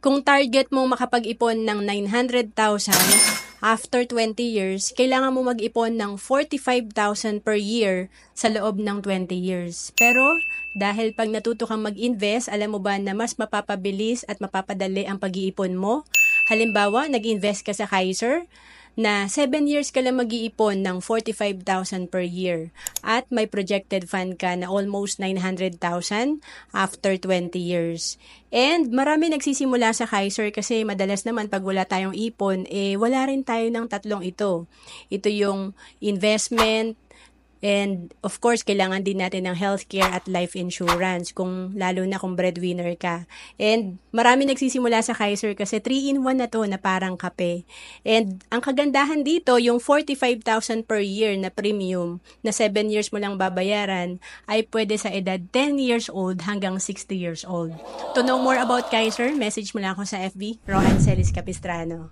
Kung target mo makapag-ipon ng 900,000 after 20 years, kailangan mo mag-ipon ng 45,000 per year sa loob ng 20 years. Pero dahil pag natuto kang mag-invest, alam mo ba na mas mapapabilis at mapapadali ang pag-iipon mo? Halimbawa, nag-invest ka sa Kaiser, na 7 years ka lang mag-iipon ng 45,000 per year at may projected fund ka na almost 900,000 after 20 years. And marami nagsisimula sa Kaiser kasi madalas naman pag wala tayong ipon, wala rin tayo ng tatlong ito. Ito yung investment, and of course, kailangan din natin ng healthcare at life insurance, lalo na kung breadwinner ka. And marami nagsisimula sa Kaiser kasi 3-in-1 na to na parang kape. And ang kagandahan dito, yung 45,000 per year na premium na 7 years mo lang babayaran ay pwede sa edad 10 years old hanggang 60 years old. To know more about Kaiser, message mo lang ako sa FB, Rohan Celis Capistrano.